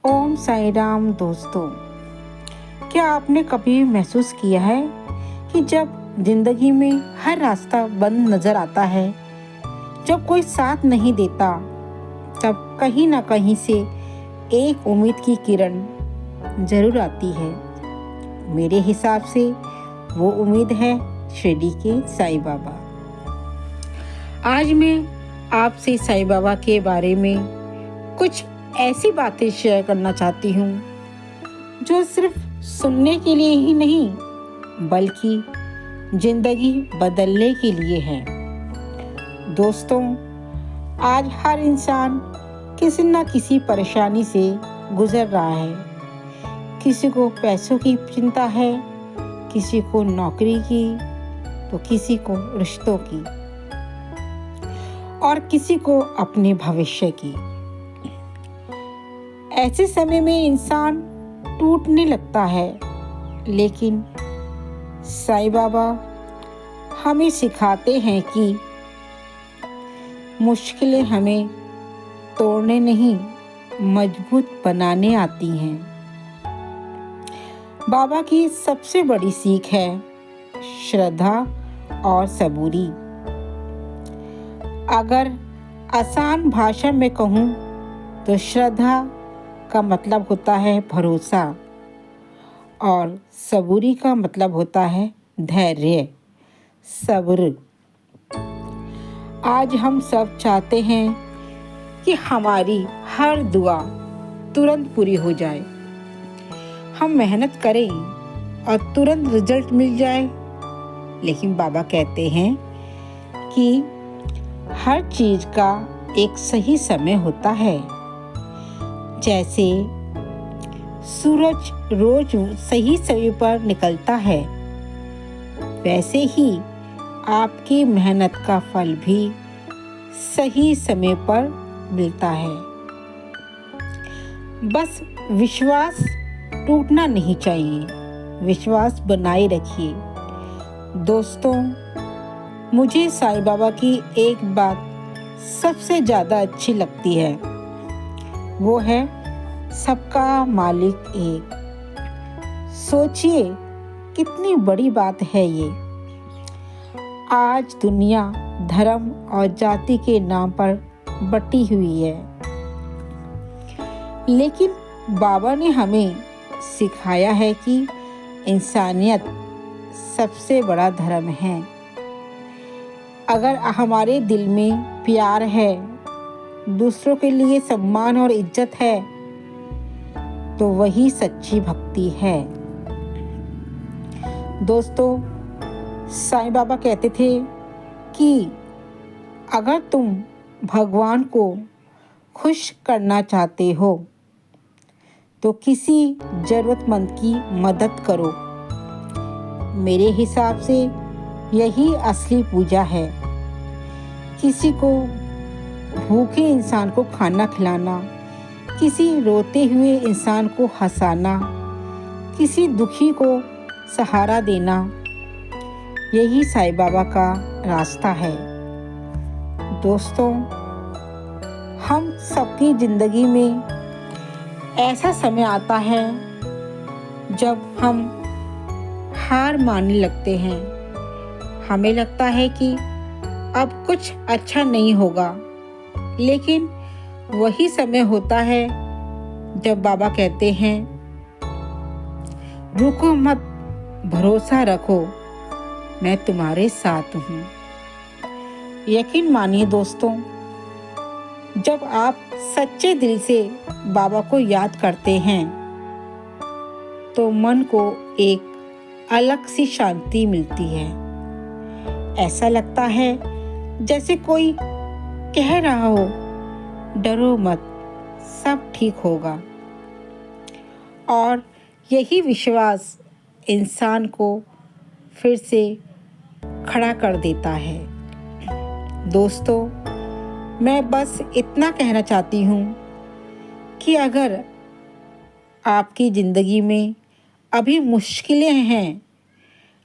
ओम साई राम। दोस्तों, क्या आपने कभी महसूस किया है कि जब जिंदगी में हर रास्ता बंद नजर आता है, जब कोई साथ नहीं देता, तब कहीं ना कहीं से एक उम्मीद की किरण जरूर आती है। मेरे हिसाब से वो उम्मीद है शिरडी के साईं बाबा। आज मैं आपसे साईं बाबा के बारे में कुछ ऐसी बातें शेयर करना चाहती हूँ जो सिर्फ सुनने के लिए ही नहीं, बल्कि जिंदगी बदलने के लिए है। दोस्तों, आज हर इंसान किसी न किसी परेशानी से गुजर रहा है। किसी को पैसों की चिंता है, किसी को नौकरी की, तो किसी को रिश्तों की और किसी को अपने भविष्य की। ऐसे समय में इंसान टूटने लगता है, लेकिन साईं बाबा हमें सिखाते हैं कि मुश्किलें हमें तोड़ने नहीं, मजबूत बनाने आती हैं। बाबा की सबसे बड़ी सीख है श्रद्धा और सबूरी। अगर आसान भाषा में कहूँ तो श्रद्धा का मतलब होता है भरोसा और सबूरी का मतलब होता है धैर्य, सब्र। आज हम सब चाहते हैं कि हमारी हर दुआ तुरंत पूरी हो जाए। हम मेहनत करें और तुरंत रिजल्ट मिल जाए, लेकिन बाबा कहते हैं कि हर चीज का एक सही समय होता है। जैसे सूरज रोज सही समय पर निकलता है, वैसे ही आपकी मेहनत का फल भी सही समय पर मिलता है। बस विश्वास टूटना नहीं चाहिए, विश्वास बनाए रखिए। दोस्तों, मुझे साईं बाबा की एक बात सबसे ज़्यादा अच्छी लगती है, वो है सबका मालिक एक। सोचिए कितनी बड़ी बात है ये। आज दुनिया धर्म और जाति के नाम पर बटी हुई है, लेकिन बाबा ने हमें सिखाया है कि इंसानियत सबसे बड़ा धर्म है। अगर हमारे दिल में प्यार है, दूसरों के लिए सम्मान और इज्जत है, तो वही सच्ची भक्ति है। दोस्तों, साईं बाबा कहते थे कि अगर तुम भगवान को खुश करना चाहते हो तो किसी जरूरतमंद की मदद करो। मेरे हिसाब से यही असली पूजा है। किसी को भूखे इंसान को खाना खिलाना, किसी रोते हुए इंसान को हंसाना, किसी दुखी को सहारा देना, यही साईं बाबा का रास्ता है। दोस्तों, हम सबकी जिंदगी में ऐसा समय आता है जब हम हार मानने लगते हैं। हमें लगता है कि अब कुछ अच्छा नहीं होगा, लेकिन वही समय होता है जब बाबा कहते हैं, रुको मत, भरोसा रखो, मैं तुम्हारे साथ हूँ। यकीन मानिए दोस्तों, जब आप सच्चे दिल से बाबा को याद करते हैं तो मन को एक अलग सी शांति मिलती है। ऐसा लगता है जैसे कोई कह रहा हो, डरो मत, सब ठीक होगा। और यही विश्वास इंसान को फिर से खड़ा कर देता है। दोस्तों, मैं बस इतना कहना चाहती हूँ कि अगर आपकी ज़िंदगी में अभी मुश्किलें हैं,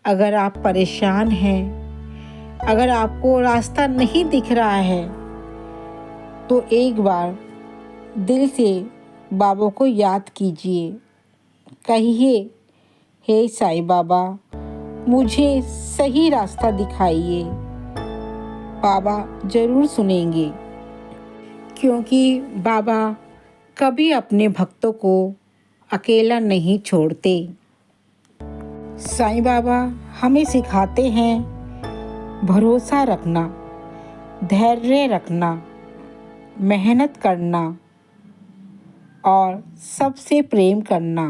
अगर आप परेशान हैं, अगर आपको रास्ता नहीं दिख रहा है, तो एक बार दिल से बाबा को याद कीजिए। कहिए, हे साईं बाबा, मुझे सही रास्ता दिखाइए। बाबा ज़रूर सुनेंगे, क्योंकि बाबा कभी अपने भक्तों को अकेला नहीं छोड़ते। साईं बाबा हमें सिखाते हैं भरोसा रखना, धैर्य रखना, मेहनत करना और सबसे प्रेम करना।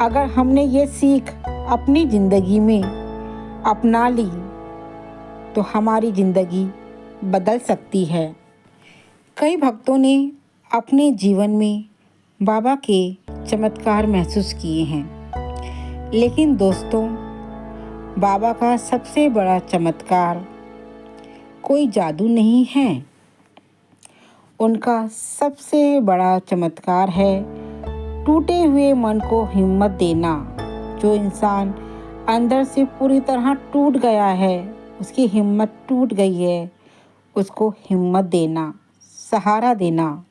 अगर हमने ये सीख अपनी ज़िंदगी में अपना ली तो हमारी ज़िंदगी बदल सकती है। कई भक्तों ने अपने जीवन में बाबा के चमत्कार महसूस किए हैं, लेकिन दोस्तों, बाबा का सबसे बड़ा चमत्कार कोई जादू नहीं है। उनका सबसे बड़ा चमत्कार है टूटे हुए मन को हिम्मत देना। जो इंसान अंदर से पूरी तरह टूट गया है, उसकी हिम्मत टूट गई है, उसको हिम्मत देना, सहारा देना।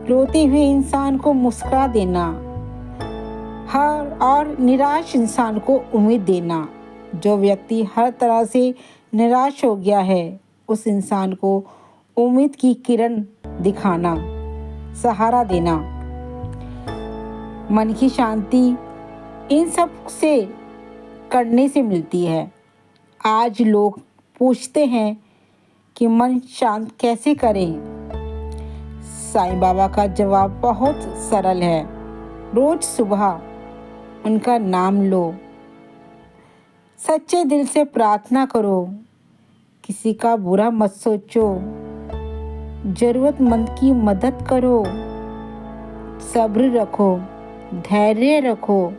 रोते हुए इंसान को मुस्कुरा देना, हर और निराश इंसान को उम्मीद देना। जो व्यक्ति हर तरह से निराश हो गया है, उस इंसान को उम्मीद की किरण दिखाना, सहारा देना। मन की शांति इन सब से करने से मिलती है। आज लोग पूछते हैं कि मन शांत कैसे करें। साईं बाबा का जवाब बहुत सरल है। रोज सुबह उनका नाम लो, सच्चे दिल से प्रार्थना करो, किसी का बुरा मत सोचो, ज़रूरतमंद की मदद करो, सब्र रखो, धैर्य रखो।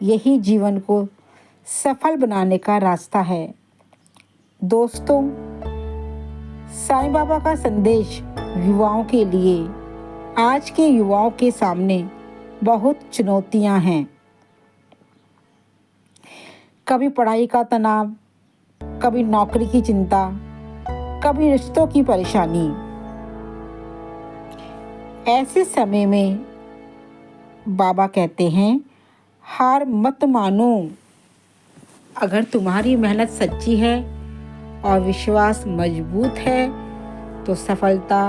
यही जीवन को सफल बनाने का रास्ता है। दोस्तों, साईं बाबा का संदेश युवाओं के लिए। आज के युवाओं के सामने बहुत चुनौतियां हैं। कभी पढ़ाई का तनाव, कभी नौकरी की चिंता, कभी रिश्तों की परेशानी। ऐसे समय में बाबा कहते हैं, हार मत मानो। अगर तुम्हारी मेहनत सच्ची है और विश्वास मजबूत है तो सफलता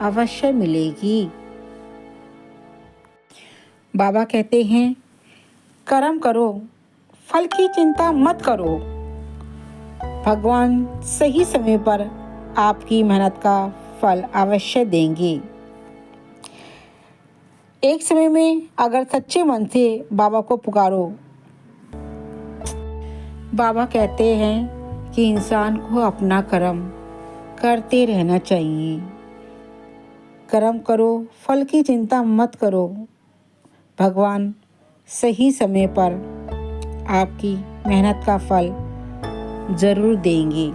अवश्य मिलेगी। बाबा कहते हैं, कर्म करो, फल की चिंता मत करो। भगवान सही समय पर आपकी मेहनत का फल अवश्य देंगे। एक समय में अगर सच्चे मन से बाबा को पुकारो। बाबा कहते हैं कि इंसान को अपना कर्म करते रहना चाहिए। कर्म करो, फल की चिंता मत करो। भगवान सही समय पर आपकी मेहनत का फल ज़रूर देंगे।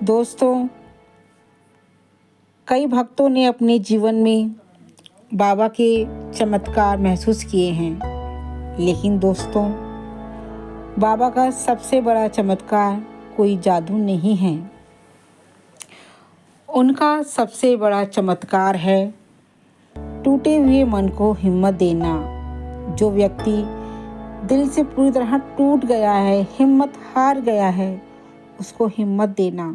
दोस्तों, कई भक्तों ने अपने जीवन में बाबा के चमत्कार महसूस किए हैं, लेकिन दोस्तों, बाबा का सबसे बड़ा चमत्कार कोई जादू नहीं है। उनका सबसे बड़ा चमत्कार है टूटे हुए मन को हिम्मत देना। जो व्यक्ति दिल से पूरी तरह टूट गया है, हिम्मत हार गया है, उसको हिम्मत देना।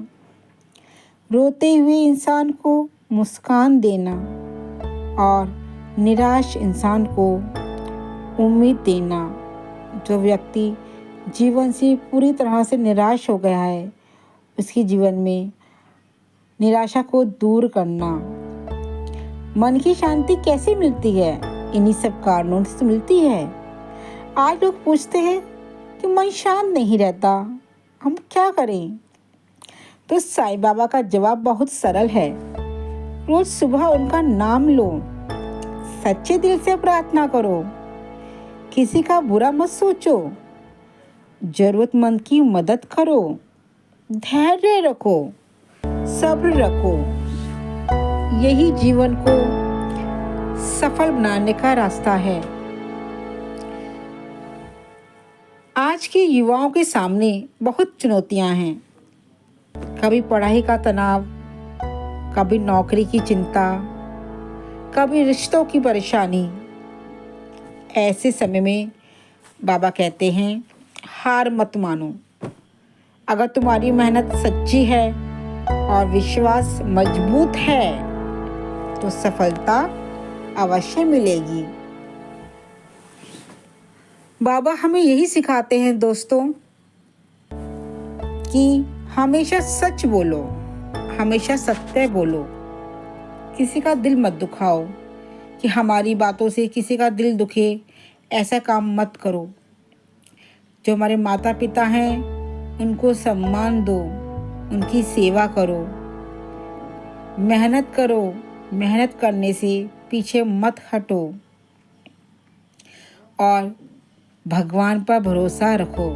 रोते हुए इंसान को मुस्कान देना और निराश इंसान को उम्मीद देना। जो व्यक्ति जीवन से पूरी तरह से निराश हो गया है, उसके जीवन में निराशा को दूर करना। मन की शांति कैसे मिलती है? इन्हीं सब कारणों से मिलती है। आज लोग पूछते हैं कि मन शांत नहीं रहता, हम क्या करें? तो साईं बाबा का जवाब बहुत सरल है। रोज सुबह उनका नाम लो, सच्चे दिल से प्रार्थना करो, किसी का बुरा मत सोचो, जरूरतमंद की मदद करो, धैर्य रखो, सब्र रखो। यही जीवन को सफल बनाने का रास्ता है। आज के युवाओं के सामने बहुत चुनौतियां हैं। कभी पढ़ाई का तनाव, कभी नौकरी की चिंता, कभी रिश्तों की परेशानी। ऐसे समय में बाबा कहते हैं, हार मत मानो। अगर तुम्हारी मेहनत सच्ची है और विश्वास मजबूत है तो सफलता अवश्य मिलेगी। बाबा हमें यही सिखाते हैं दोस्तों कि हमेशा सच बोलो, हमेशा सत्य बोलो, किसी का दिल मत दुखाओ कि हमारी बातों से किसी का दिल दुखे, ऐसा काम मत करो। जो हमारे माता पिता हैं उनको सम्मान दो, उनकी सेवा करो, मेहनत करो, मेहनत करने से पीछे मत हटो और भगवान पर भरोसा रखो।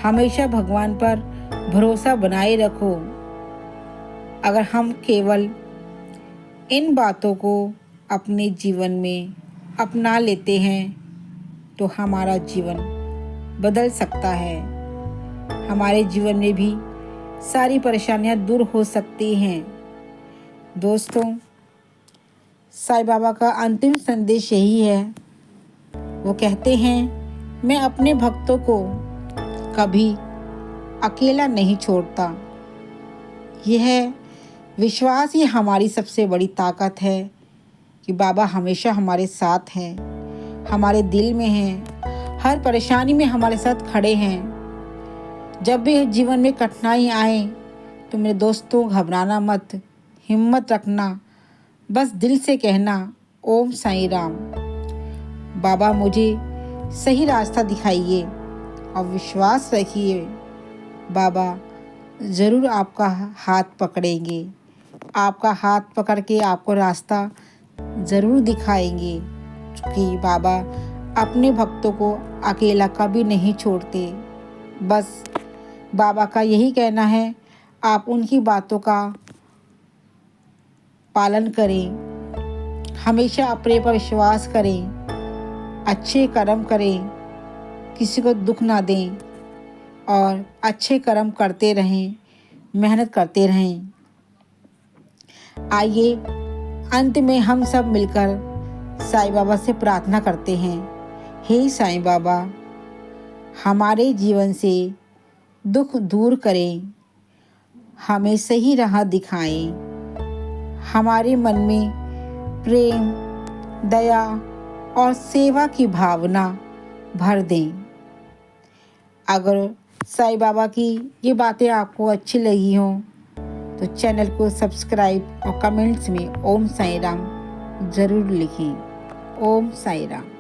हमेशा भगवान पर भरोसा बनाए रखो। अगर हम केवल इन बातों को अपने जीवन में अपना लेते हैं तो हमारा जीवन बदल सकता है। हमारे जीवन में भी सारी परेशानियां दूर हो सकती हैं। दोस्तों, साईं बाबा का अंतिम संदेश यही है। वो कहते हैं, मैं अपने भक्तों को कभी अकेला नहीं छोड़ता। यह विश्वास ही हमारी सबसे बड़ी ताकत है कि बाबा हमेशा हमारे साथ हैं, हमारे दिल में हैं, हर परेशानी में हमारे साथ खड़े हैं। जब भी जीवन में कठिनाई आए तो मेरे दोस्तों घबराना मत, हिम्मत रखना, बस दिल से कहना ओम साईं राम। बाबा मुझे सही रास्ता दिखाइए और विश्वास रखिए, बाबा ज़रूर आपका हाथ पकड़ेंगे, आपका हाथ पकड़ के आपको रास्ता ज़रूर दिखाएंगे। क्योंकि बाबा अपने भक्तों को अकेला कभी नहीं छोड़ते। बस बाबा का यही कहना है, आप उनकी बातों का पालन करें, हमेशा अपने पर विश्वास करें, अच्छे कर्म करें, किसी को दुख ना दें और अच्छे कर्म करते रहें, मेहनत करते रहें। आइए अंत में हम सब मिलकर साईं बाबा से प्रार्थना करते हैं। हे साईं बाबा, हमारे जीवन से दुख दूर करें, हमें सही राह दिखाएं, हमारे मन में प्रेम, दया और सेवा की भावना भर दें। अगर साईं बाबा की ये बातें आपको अच्छी लगी हों तो चैनल को सब्सक्राइब और कमेंट्स में ओम साईं राम ज़रूर लिखें। ओम साईं राम।